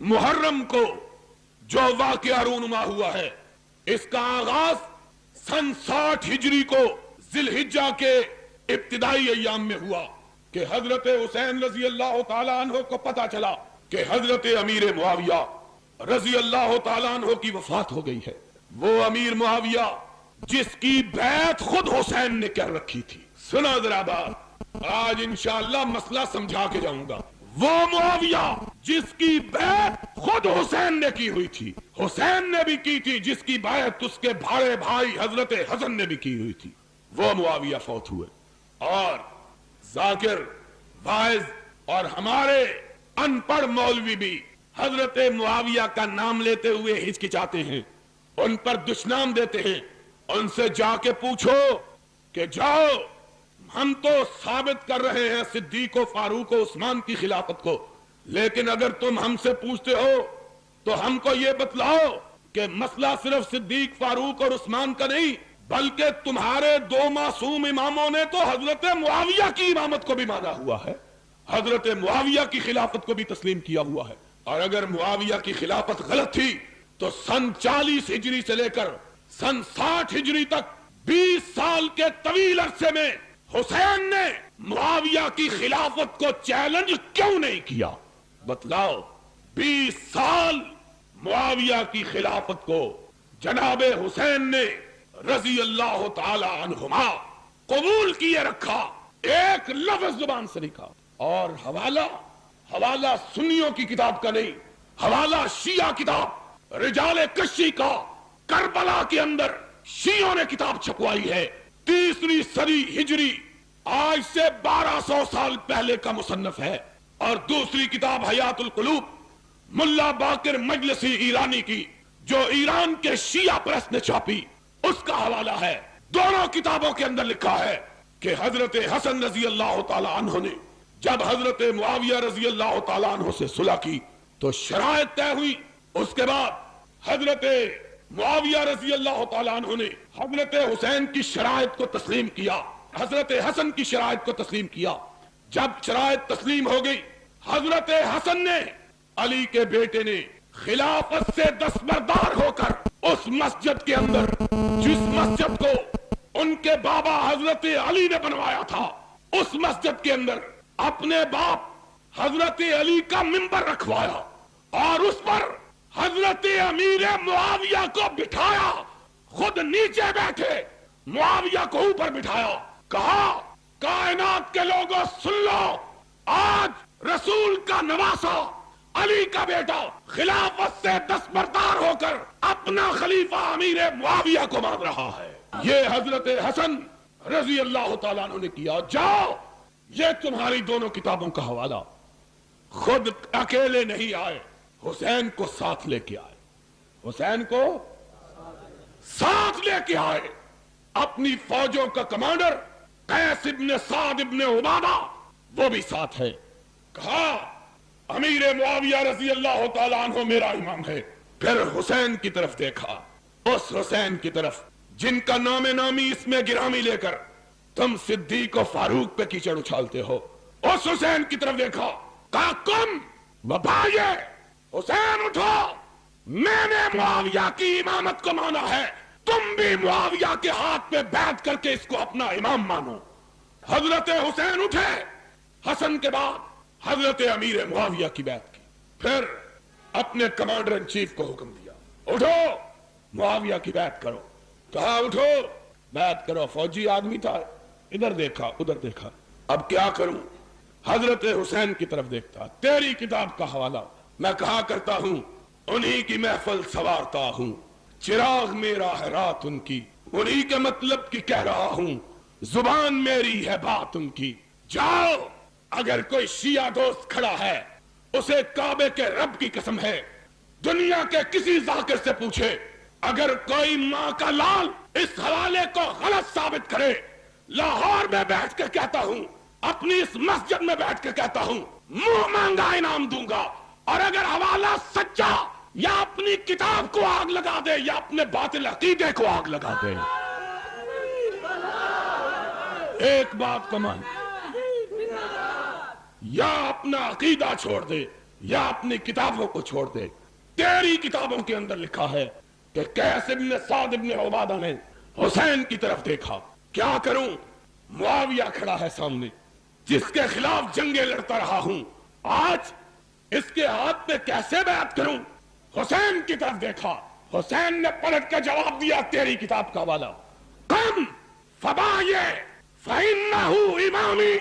मुहर्रम को जो वाक़या रूनुमा हुआ है, इसका आगाज सन 60 हिजरी को जिलहिज्जा के इब्तिदाई अय्याम में हुआ कि हजरत हुसैन रजी अल्लाह ताला अन्हो को पता चला कि हजरत अमीर मुआविया रजी अल्लाह ताला अन्हो की वफात हो गई है। वो अमीर मुआविया जिसकी बैत खुद हुसैन ने कर रखी थी। सुना जरा बात, आज इंशाअल्लाह मसला समझा के जाऊंगा। वो मुआविया जिसकी बैत खुद हुसैन ने की हुई थी, हुसैन ने भी की थी, जिसकी बैत उसके भाड़े भाई हजरत हसन ने भी की हुई थी, वो मुआविया फौत हुए। और जाकिर, वाइज और हमारे अनपढ़ मौलवी भी हजरत मुआविया का नाम लेते हुए हिचकिचाते हैं, उन पर दुश्मनाम देते हैं। उनसे जाके पूछो कि जाओ, हम तो साबित कर रहे हैं सिद्दीक और फारूक और उस्मान की खिलाफत को, लेकिन अगर तुम हमसे पूछते हो तो हमको ये बतलाओ कि मसला सिर्फ सिद्दीक, फारूक और उस्मान का नहीं, बल्कि तुम्हारे दो मासूम इमामों ने तो हजरत मुआविया की इमामत को भी माना हुआ है, हजरत मुआविया की खिलाफत को भी तस्लीम किया हुआ है। और अगर मुआविया की खिलाफत गलत थी तो सन 40 हिजरी से लेकर सन 60 हिजरी तक 20 साल के तवील अरसे में हुसैन ने मुआविया की खिलाफत को चैलेंज क्यों नहीं किया? बतलाओ। 20 साल मुआविया की खिलाफत को जनाबे हुसैन ने रजी अल्लाह ताला अन्हुमा कबूल किए रखा, एक लफ्ज जुबान से नहीं कहा। और हवाला सुन्नियों की किताब का नहीं, हवाला शिया किताब रिजाले कशी का करबला के अंदर शियों ने किताब छपवाई है, 3री सदी हिजरी, आज से 1200 साल पहले का मुसन्नफ है। और दूसरी किताब हयातुल कुलूब मुल्ला बाकिर मजलिसी ईरानी की, जो ईरान के शिया प्रेस ने छापी, उसका हवाला है। दोनों किताबों के अंदर लिखा है कि हजरत हसन रजी अल्लाह ताला अन्हो ने जब हजरत मुआविया रजी अल्लाह ताला अन्हो से सुलह की तो शराइत तय हुई। उसके बाद हजरत मुआविया रजी अल्लाह ताला अन्हो ने हजरत हुसैन की शराइत को तस्लीम किया, हजरत हसन की शराइत को तस्लीम किया। जब शराइत तस्लीम हो गई, हजरत हसन ने अली के बेटे ने खिलाफत से दस्तबरदार होकर उस मस्जिद के अंदर, जिस मस्जिद को उनके बाबा हजरत अली ने बनवाया था, उस मस्जिद के अंदर अपने बाप हजरत अली का मिंबर रखवाया और उस पर हजरत अमीर मुआविया को बिठाया। खुद नीचे बैठे, मुआविया को ऊपर बिठाया। कहा, कायनात के लोगों सुन लो, आज रसूल का नवासा अली का बेटा खिलाफत से दस्तबरदार होकर अपना खलीफा अमीर मुआविया को मान रहा है। ये हजरत हसन रजी अल्लाह ताला अन्हु ने किया। जाओ, ये तुम्हारी दोनों किताबों का हवाला। खुद अकेले नहीं आए, हुसैन को साथ लेके आए, हुसैन को साथ लेके आए। अपनी फौजों का कमांडर कैस इब्न साद इब्न उबादा, वो भी साथ है। कहा, अमीर मुआविया रजी अल्लाह ताला अन्हु मेरा इमाम है। फिर हुसैन की तरफ देखा, उस हुसैन की तरफ जिनका नामे नामी इसमें गिरामी लेकर तुम सिद्दीक और फारूक पे कीचड़ उछालते हो, उस हुसैन की तरफ देखा। कहा, कुम वबाये, हुसैन उठो, मैंने मुआविया की इमामत को माना है, तुम भी मुआविया के हाथ पे बैठ करके इसको अपना इमाम मानो। हजरत हुसैन उठे, हसन के बाद हजरत अमीर मुआविया की बैत की। फिर अपने कमांडर इन चीफ को हुक्म दिया, उठो, मुआविया की बैत करो। कहा, उठो, बैत करो। फौजी आदमी था, इधर देखा उधर देखा, अब क्या करूं? हजरत हुसैन की तरफ देखता। तेरी किताब का हवाला, मैं कहा करता हूं, उन्हीं की महफिल सवारता हूं, चिराग मेरा है रात उनकी, उन्हीं के मतलब की कह रहा हूं, जुबान मेरी है बात उनकी। जाओ, अगर कोई शिया दोस्त खड़ा है, उसे काबे के रब की कसम है, दुनिया के किसी जाकिर से पूछे, अगर कोई माँ का लाल इस हवाले को गलत साबित करे, लाहौर में बैठ कर कहता हूं, अपनी इस मस्जिद में बैठ कर कहता हूं, मुंह मांगा इनाम दूंगा। और अगर हवाला सच्चा या अपनी किताब को आग लगा दे या अपने बातिल अकीदे को आग लगा दे, एक बात को मान, या अपना अकीदा छोड़ दे یا اپنی کتابوں کو چھوڑ دے. تیری کتابوں کے اندر لکھا ہے کہ قیس ابن سعد ابن عبادہ نے حسین کی طرف دیکھا. کیا کروں؟ معاویہ کھڑا ہے سامنے جس کے خلاف جنگیں لڑتا رہا ہوں. آج اس کے ہاتھ پہ کیسے بیعت کروں؟ حسین کی طرف دیکھا. حسین نے پلٹ کے جواب دیا تیری کتاب کا والا. قم فبایع فإنہ امامی.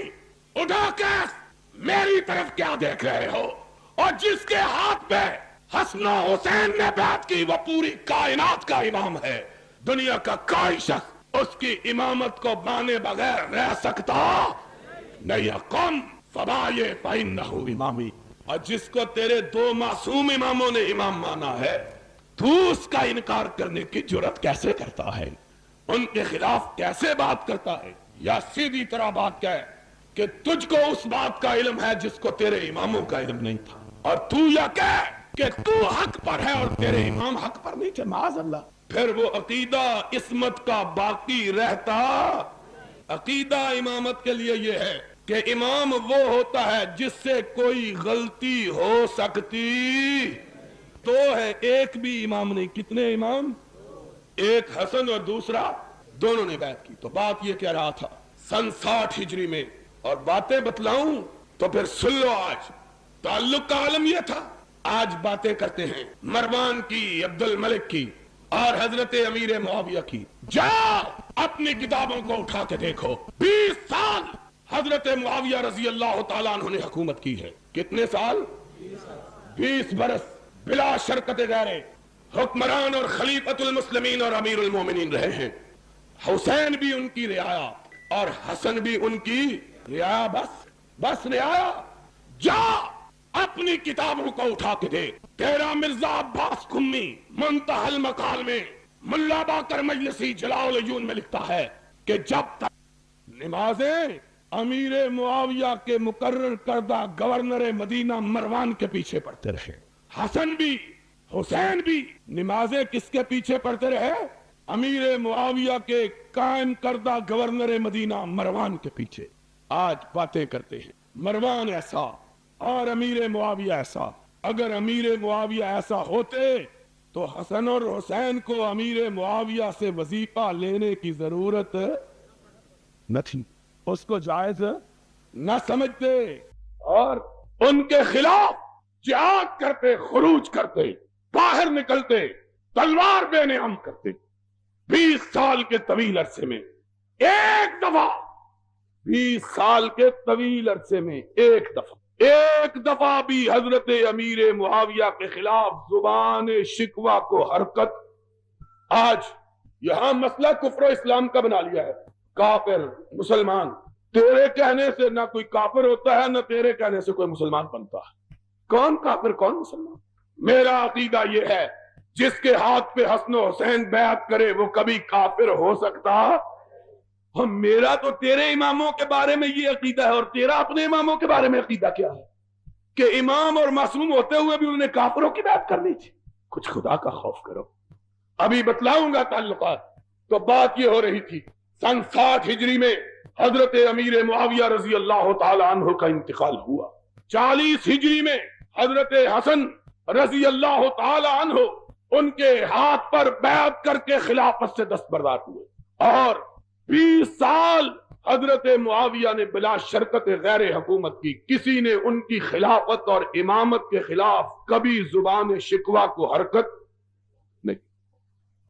اٹھا کیس، میری طرف کیا دیکھ رہے ہو؟ اور جس کے ہاتھ پہ حسن و حسین نے بیعت کی وہ پوری کائنات کا امام ہے. دنیا کا کوئی شخص اس کی امامت کو مانے بغیر رہ سکتا نہیں. قم فبایع فإنہ امامی. اور جس کو تیرے دو معصوم اماموں نے امام مانا ہے تو اس کا انکار کرنے کی جرات کیسے کرتا ہے؟ ان کے خلاف کیسے بات کرتا ہے؟ یا سیدھی طرح بات کہے کہ تجھ کو اس بات کا علم ہے جس کو تیرے اماموں کا علم نہیں تھا، اور تو یا کہے کہ تو حق پر ہے اور تیرے امام حق پر نہیں تھے. معاذ اللہ. پھر وہ عقیدہ عصمت کا باقی رہتا. عقیدہ امامت کے لیے یہ ہے کہ امام وہ ہوتا ہے جس سے کوئی غلطی ہو سکتی. تو ہے ایک بھی امام نہیں. کتنے امام؟ ایک حسن اور دوسرا، دونوں نے بیعت کی. تو بات یہ کہہ رہا تھا سن 60 ہجری میں، اور باتیں بتلاؤں تو پھر سن لو. آج تعلق کا عالم یہ تھا. آج باتیں کرتے ہیں مروان کی، عبد الملک کی اور حضرت امیر معاویہ کی. جاؤ اپنی کتابوں کو اٹھا کے دیکھو. 20 سال حضرت معاویہ رضی اللہ تعالیٰ عنہ نے حکومت کی ہے. کتنے سال؟ 20 برس بلا شرکت غیرے حکمران اور خلیفۃ المسلمین اور امیر المومنین رہے ہیں. حسین بھی ان کی رعایا اور حسن بھی ان کی رعایا. بس رعایا. جا اپنی کتابوں کو اٹھا کے دے. تیرا مرزا عباس قمی منتہی المقال میں ملا باقر مجلسی جلاء العیون میں لکھتا ہے کہ جب تک نمازیں امیر معاویہ کے مقرر کردہ گورنر مدینہ مروان کے پیچھے پڑھتے رہے، حسن بھی حسین بھی نمازیں کس کے پیچھے پڑھتے رہے؟ امیر معاویہ کے قائم کردہ گورنر مدینہ مروان کے پیچھے. آج باتیں کرتے ہیں مروان ایسا اور امیر معاویہ ایسا. اگر امیر معاویہ ایسا ہوتے تو حسن اور حسین کو امیر معاویہ سے وظیفہ لینے کی ضرورت نہ تھی، اس کو جائز نہ سمجھتے اور ان کے خلاف جہاد کرتے، خروج کرتے، باہر نکلتے، تلوار بے نعم کرتے. 20 سال کے طویل عرصے میں ایک دفعہ 20 سال کے طویل عرصے میں ایک دفعہ بھی حضرت امیر معاویہ کے خلاف زبان شکوہ کو حرکت. آج یہاں مسئلہ کفر و اسلام کا بنا لیا ہے. کافر مسلمان، تیرے کہنے سے نہ کوئی کافر ہوتا ہے نہ تیرے کہنے سے کوئی مسلمان بنتا ہے. کون کافر کون مسلمان؟ میرا عقیدہ یہ ہے جس کے ہاتھ پہ حسن و حسین بیعت کرے وہ کبھی کافر ہو سکتا؟ میرا تو تیرے اماموں کے بارے میں یہ عقیدہ ہے، اور تیرا اپنے اماموں کے بارے میں عقیدہ کیا ہے کہ امام اور معصوم ہوتے ہوئے بھی انہوں نے کافروں کی بیعت کر لی تھی. کچھ خدا کا خوف کرو. ابھی بتلاؤں گا تعلقات. تو بات یہ ہو رہی تھی سن 60 ہجری میں حضرت امیر معاویہ رضی اللہ تعالی عنہ کا انتقال ہوا. 40 ہجری میں حضرت حسن رضی اللہ تعالی عنہ ان کے ہاتھ پر بیعت کر کے خلافت سے دستبردار ہوئے، اور 20 سال حضرت معاویہ نے بلا شرکت غیر حکومت کی. کسی نے ان کی خلافت اور امامت کے خلاف کبھی زبان شکوہ کو حرکت